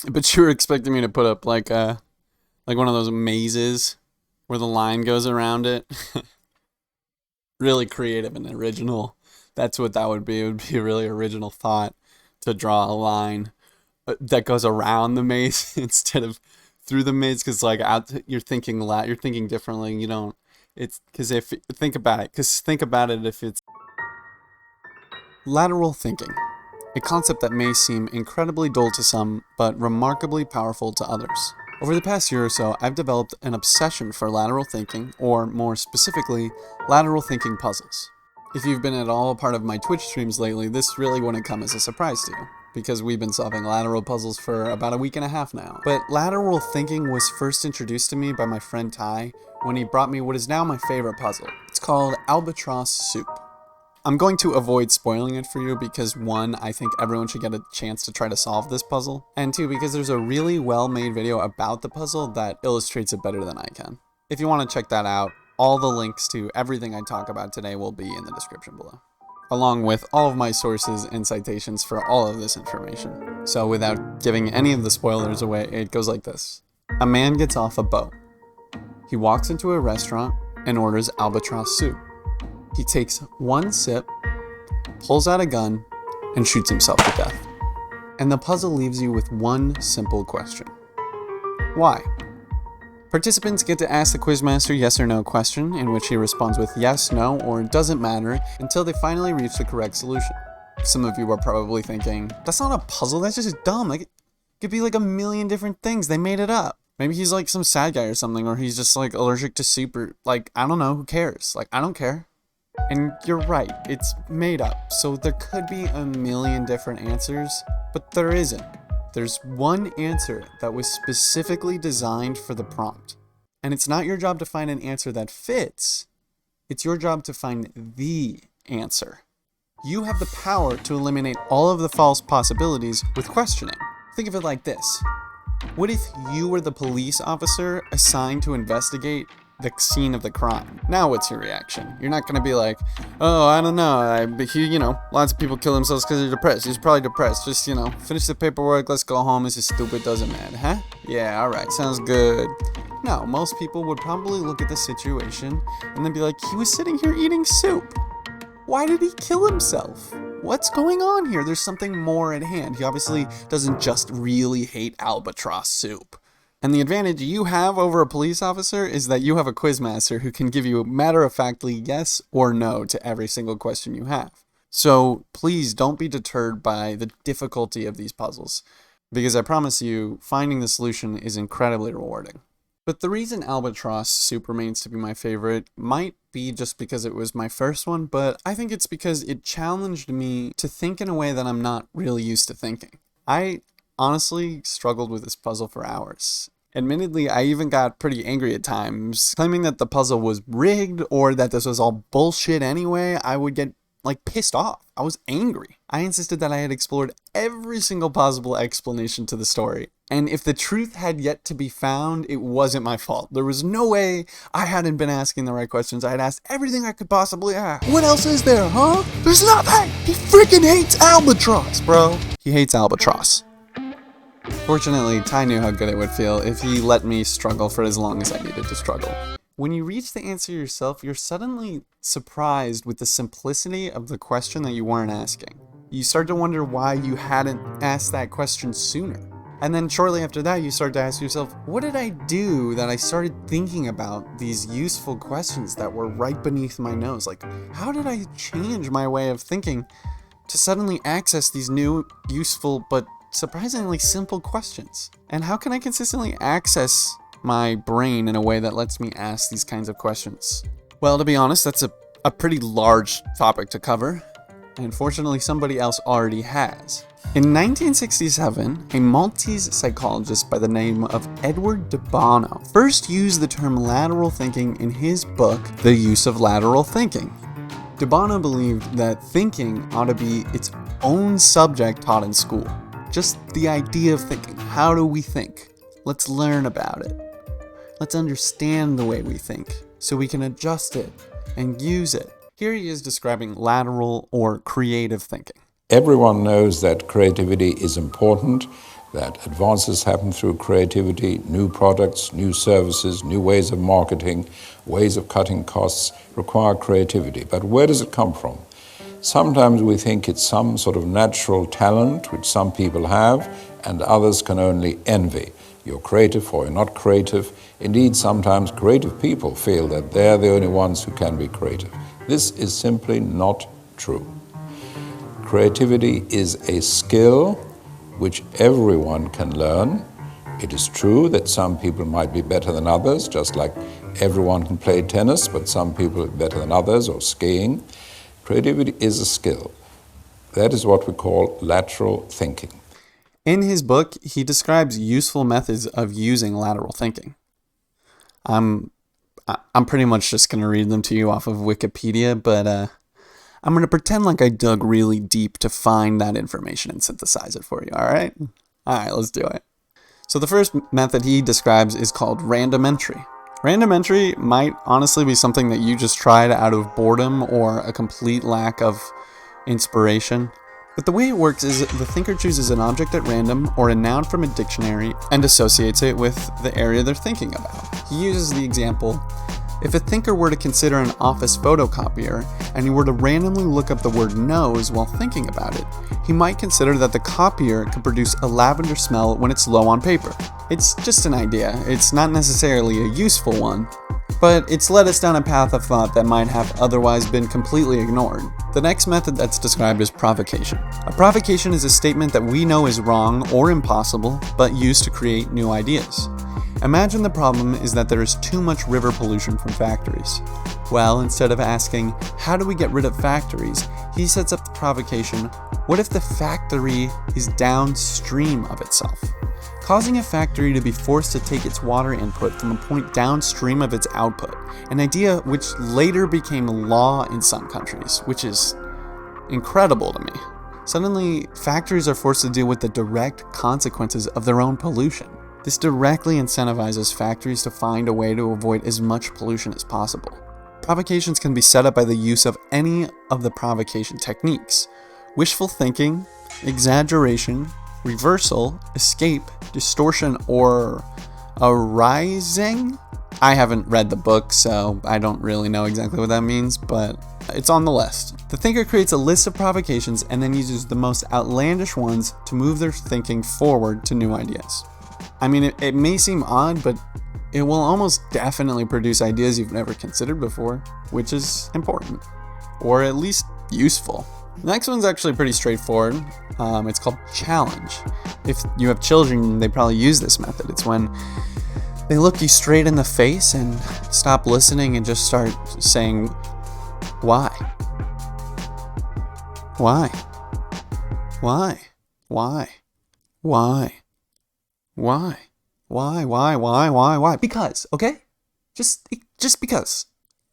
But you were expecting me to put up like one of those mazes where the line goes around it. Really creative and original. That's what that would be. It would be a really original thought to draw a line that goes around the maze instead of through the maze. Because like you're thinking differently. You don't. It's because if think about it. Because think about it. If it's lateral thinking, a concept that may seem incredibly dull to some, but remarkably powerful to others. Over the past year or so, I've developed an obsession for lateral thinking, or more specifically, lateral thinking puzzles. If you've been at all a part of my Twitch streams lately, this really wouldn't come as a surprise to you, because we've been solving lateral puzzles for about a week and a half now. But lateral thinking was first introduced to me by my friend Ty when he brought me what is now my favorite puzzle. It's called Albatross Soup. I'm going to avoid spoiling it for you because one, I think everyone should get a chance to try to solve this puzzle, and two, because there's a really well-made video about the puzzle that illustrates it better than I can. If you want to check that out, all the links to everything I talk about today will be in the description below, along with all of my sources and citations for all of this information. So without giving any of the spoilers away, it goes like this. A man gets off a boat. He walks into a restaurant and orders albatross soup. He takes one sip, pulls out a gun, and shoots himself to death. And the puzzle leaves you with one simple question. Why? Participants get to ask the quizmaster yes or no question, in which he responds with yes, no, or doesn't matter, until they finally reach the correct solution. Some of you are probably thinking, that's not a puzzle, that's just dumb. Like, it could be like a million different things, they made it up. Maybe he's like some sad guy or something, or he's just like allergic to soup, or like, I don't know, who cares? Like, I don't care. And you're right, it's made up, so there could be a million different answers, but there isn't. There's one answer that was specifically designed for the prompt. And it's not your job to find an answer that fits, it's your job to find the answer. You have the power to eliminate all of the false possibilities with questioning. Think of it like this. What if you were the police officer assigned to investigate the scene of the crime? Now what's your reaction? You're not gonna be like, oh, I don't know, lots of people kill themselves because they're depressed. He's probably depressed. Just, finish the paperwork, let's go home. This is stupid, doesn't matter, huh? Yeah, alright, sounds good. No, most people would probably look at the situation and then be like, he was sitting here eating soup. Why did he kill himself? What's going on here? There's something more at hand. He obviously doesn't just really hate albatross soup. And the advantage you have over a police officer is that you have a quizmaster who can give you matter-of-factly yes or no to every single question you have. So please don't be deterred by the difficulty of these puzzles, because I promise you, finding the solution is incredibly rewarding. But the reason Albatross Soup remains to be my favorite might be just because it was my first one, but I think it's because it challenged me to think in a way that I'm not really used to thinking. I honestly struggled with this puzzle for hours. Admittedly, I even got pretty angry at times, claiming that the puzzle was rigged or that this was all bullshit anyway. I would get pissed off. I was angry. I insisted that I had explored every single possible explanation to the story. And if the truth had yet to be found, it wasn't my fault. There was no way I hadn't been asking the right questions. I had asked everything I could possibly ask. What else is there, huh? There's nothing! He freaking hates albatross, bro. He hates albatross. Fortunately, Ty knew how good it would feel if he let me struggle for as long as I needed to struggle. When you reach the answer yourself, you're suddenly surprised with the simplicity of the question that you weren't asking. You start to wonder why you hadn't asked that question sooner. And then shortly after that, you start to ask yourself, what did I do that I started thinking about these useful questions that were right beneath my nose? Like, how did I change my way of thinking to suddenly access these new, useful, but surprisingly simple questions? And how can I consistently access my brain in a way that lets me ask these kinds of questions? Well, to be honest, that's a pretty large topic to cover, and fortunately somebody else already has. In 1967, a Maltese psychologist by the name of Edward de Bono first used the term lateral thinking in his book, The Use of Lateral Thinking. De Bono believed that thinking ought to be its own subject taught in school. Just the idea of thinking. How do we think? Let's learn about it. Let's understand the way we think so we can adjust it and use it. Here he is describing lateral or creative thinking. Everyone knows that creativity is important, that advances happen through creativity, new products, new services, new ways of marketing, ways of cutting costs require creativity. But where does it come from? Sometimes we think it's some sort of natural talent which some people have and others can only envy. You're creative or you're not creative. Indeed, sometimes creative people feel that they're the only ones who can be creative. This is simply not true. Creativity is a skill which everyone can learn. It is true that some people might be better than others, just like everyone can play tennis, but some people are better than others, or skiing. Creativity is a skill. That is what we call lateral thinking. In his book, he describes useful methods of using lateral thinking. I'm pretty much just going to read them to you off of Wikipedia, but I'm going to pretend like I dug really deep to find that information and synthesize it for you, all right? All right, let's do it. So the first method he describes is called random entry. Random entry might honestly be something that you just tried out of boredom or a complete lack of inspiration. But the way it works is the thinker chooses an object at random or a noun from a dictionary and associates it with the area they're thinking about. He uses the example, if a thinker were to consider an office photocopier and he were to randomly look up the word nose while thinking about it, he might consider that the copier could produce a lavender smell when it's low on paper. It's just an idea. It's not necessarily a useful one, but it's led us down a path of thought that might have otherwise been completely ignored. The next method that's described is provocation. A provocation is a statement that we know is wrong or impossible, but used to create new ideas. Imagine the problem is that there is too much river pollution from factories. Well, instead of asking, how do we get rid of factories, he sets up the provocation, what if the factory is downstream of itself? Causing a factory to be forced to take its water input from a point downstream of its output, an idea which later became law in some countries, which is incredible to me. Suddenly, factories are forced to deal with the direct consequences of their own pollution. This directly incentivizes factories to find a way to avoid as much pollution as possible. Provocations can be set up by the use of any of the provocation techniques: wishful thinking, exaggeration, reversal, escape, distortion, or arising. I haven't read the book, so I don't really know exactly what that means, but it's on the list. The thinker creates a list of provocations and then uses the most outlandish ones to move their thinking forward to new ideas. I mean, it may seem odd, but it will almost definitely produce ideas you've never considered before, which is important, or at least useful. The next one's actually pretty straightforward. It's called challenge. If you have children, they probably use this method. It's when they look you straight in the face and stop listening and just start saying, why? Why? Why? Why? Why? Why? Why? Because, okay? Just because.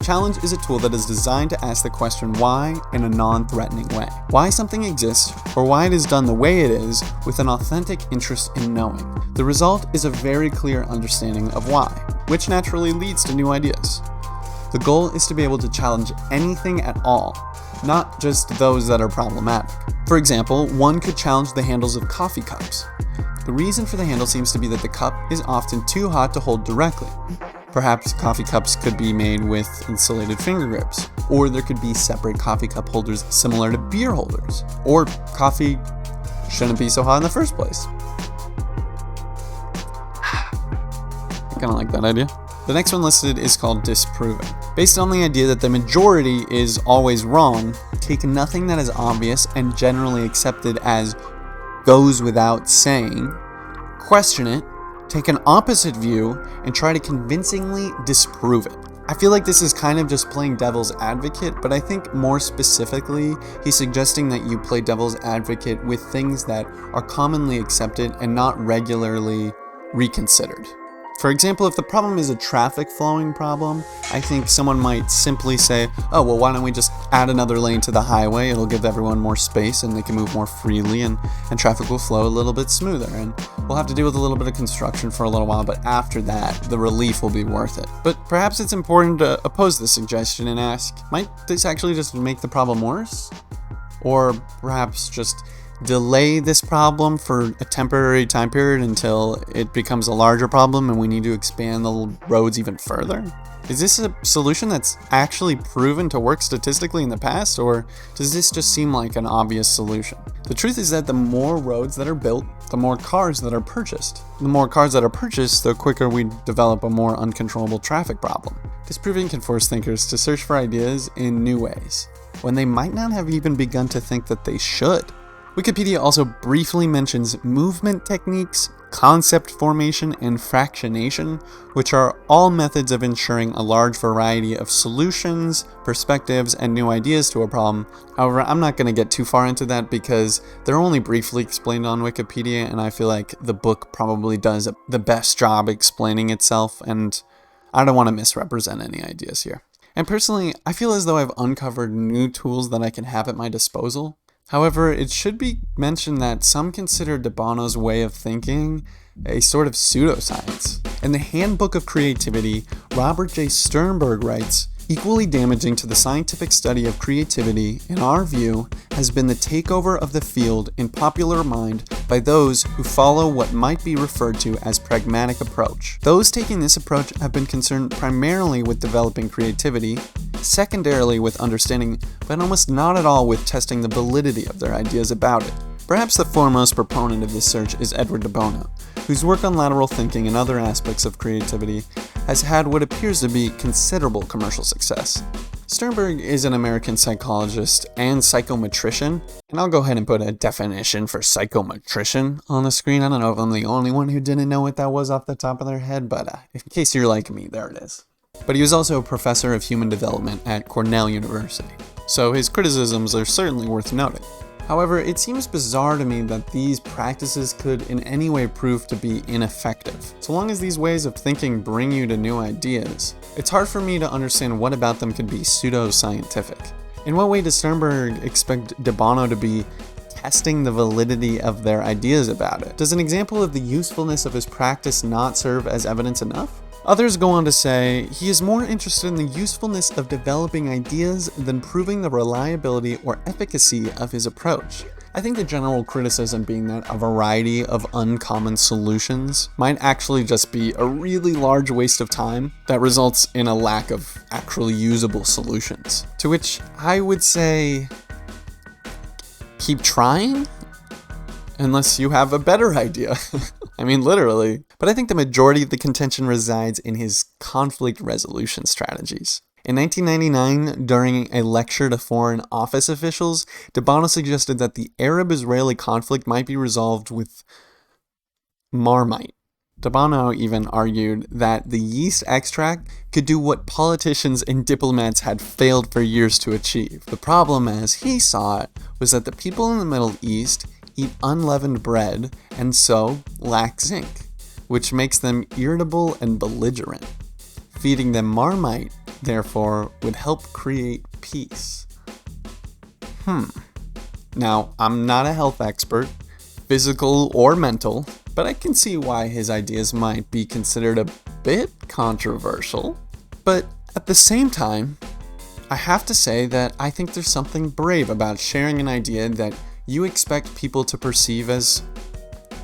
Challenge is a tool that is designed to ask the question why in a non-threatening way. Why something exists, or why it is done the way it is, with an authentic interest in knowing. The result is a very clear understanding of why, which naturally leads to new ideas. The goal is to be able to challenge anything at all, not just those that are problematic. For example, one could challenge the handles of coffee cups. The reason for the handle seems to be that the cup is often too hot to hold directly. Perhaps coffee cups could be made with insulated finger grips, or there could be separate coffee cup holders similar to beer holders, or coffee shouldn't be so hot in the first place. I kind of like that idea. The next one listed is called Disproving. Based on the idea that the majority is always wrong, take nothing that is obvious and generally accepted as goes without saying, question it, take an opposite view, and try to convincingly disprove it. I feel like this is kind of just playing devil's advocate, but I think more specifically, he's suggesting that you play devil's advocate with things that are commonly accepted and not regularly reconsidered. For example, if the problem is a traffic flowing problem, I think someone might simply say, oh, well, why don't we just add another lane to the highway? It'll give everyone more space and they can move more freely and traffic will flow a little bit smoother. And we'll have to deal with a little bit of construction for a little while, but after that, the relief will be worth it. But perhaps it's important to oppose this suggestion and ask, might this actually just make the problem worse? Or perhaps just delay this problem for a temporary time period until it becomes a larger problem and we need to expand the roads even further? Is this a solution that's actually proven to work statistically in the past, or does this just seem like an obvious solution? The truth is that the more roads that are built, the more cars that are purchased. The more cars that are purchased, the quicker we develop a more uncontrollable traffic problem. Disproving can force thinkers to search for ideas in new ways, when they might not have even begun to think that they should. Wikipedia also briefly mentions movement techniques, concept formation, and fractionation, which are all methods of ensuring a large variety of solutions, perspectives, and new ideas to a problem. However, I'm not going to get too far into that because they're only briefly explained on Wikipedia, and I feel like the book probably does the best job explaining itself, and I don't want to misrepresent any ideas here. And personally, I feel as though I've uncovered new tools that I can have at my disposal. However, it should be mentioned that some consider de Bono's way of thinking a sort of pseudoscience. In the Handbook of Creativity, Robert J. Sternberg writes, "Equally damaging to the scientific study of creativity, in our view, has been the takeover of the field in popular mind by those who follow what might be referred to as pragmatic approach. Those taking this approach have been concerned primarily with developing creativity, secondarily with understanding, but almost not at all with testing the validity of their ideas about it." Perhaps the foremost proponent of this search is Edward de Bono, whose work on lateral thinking and other aspects of creativity has had what appears to be considerable commercial success. Sternberg is an American psychologist and psychometrician, and I'll go ahead and put a definition for psychometrician on the screen. I don't know if I'm the only one who didn't know what that was off the top of their head, but in case you're like me, there it is. But he was also a professor of human development at Cornell University, so his criticisms are certainly worth noting. However, it seems bizarre to me that these practices could in any way prove to be ineffective. So long as these ways of thinking bring you to new ideas, it's hard for me to understand what about them could be pseudo-scientific. In what way does Sternberg expect de Bono to be testing the validity of their ideas about it? Does an example of the usefulness of his practice not serve as evidence enough? Others go on to say, he is more interested in the usefulness of developing ideas than proving the reliability or efficacy of his approach. I think the general criticism being that a variety of uncommon solutions might actually just be a really large waste of time that results in a lack of actually usable solutions. To which I would say, keep trying? Unless you have a better idea. I mean, literally. But I think the majority of the contention resides in his conflict resolution strategies. In 1999, during a lecture to foreign office officials, de Bono suggested that the Arab-Israeli conflict might be resolved with Marmite. De Bono even argued that the yeast extract could do what politicians and diplomats had failed for years to achieve. The problem, as he saw it, was that the people in the Middle East eat unleavened bread and so lack zinc, which makes them irritable and belligerent. Feeding them Marmite, therefore, would help create peace. Now, I'm not a health expert, physical or mental, but I can see why his ideas might be considered a bit controversial. But at the same time, I have to say that I think there's something brave about sharing an idea that you expect people to perceive as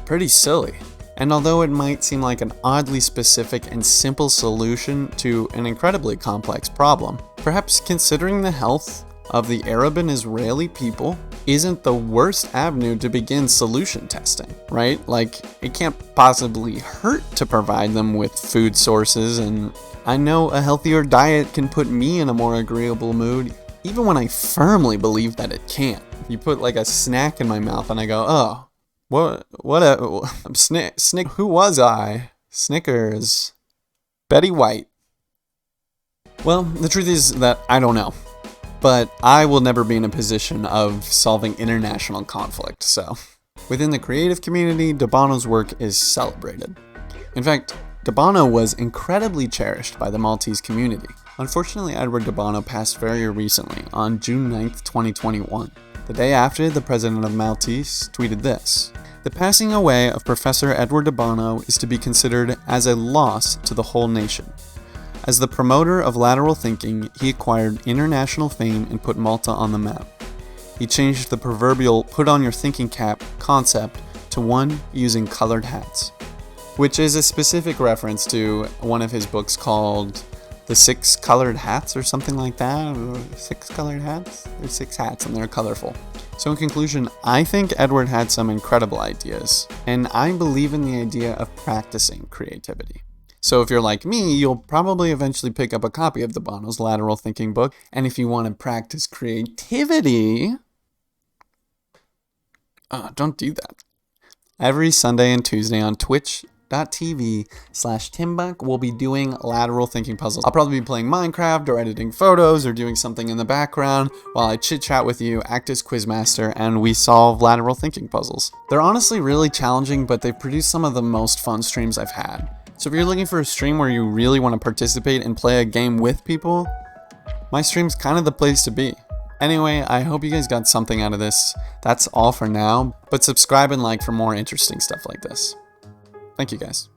pretty silly. And although it might seem like an oddly specific and simple solution to an incredibly complex problem, perhaps considering the health of the Arab and Israeli people isn't the worst avenue to begin solution testing, right? Like, it can't possibly hurt to provide them with food sources, and I know a healthier diet can put me in a more agreeable mood, even when I firmly believe that it can't. You put like a snack in my mouth and I go, oh, who was I? Snickers. Betty White. Well, the truth is that I don't know, but I will never be in a position of solving international conflict, so within the creative community, de Bono's work is celebrated. In fact, de Bono was incredibly cherished by the Maltese community. Unfortunately, Edward de Bono passed very recently, on June 9th, 2021. The day after, the president of Maltese tweeted this: "The passing away of Professor Edward de Bono is to be considered as a loss to the whole nation. As the promoter of lateral thinking, he acquired international fame and put Malta on the map. he changed the proverbial put on your thinking cap concept to one using colored hats, which is a specific reference to one of his books called The 6 Colored Hats or something like that. 6 colored hats? There's 6 hats and they're colorful. So in conclusion, I think Edward had some incredible ideas, and I believe in the idea of practicing creativity. So if you're like me, you'll probably eventually pick up a copy of the Bono's Lateral Thinking book, and if you want to practice creativity, don't do that. Every Sunday and Tuesday on twitch.tv/Timmbuck, we'll be doing lateral thinking puzzles. I'll probably be playing Minecraft or editing photos or doing something in the background while I chit chat with you, act as quizmaster, and we solve lateral thinking puzzles. They're honestly really challenging, but they've produced some of the most fun streams I've had. So if you're looking for a stream where you really want to participate and play a game with people, my stream's kind of the place to be. Anyway, I hope you guys got something out of this. That's all for now, but subscribe and like for more interesting stuff like this. Thank you guys.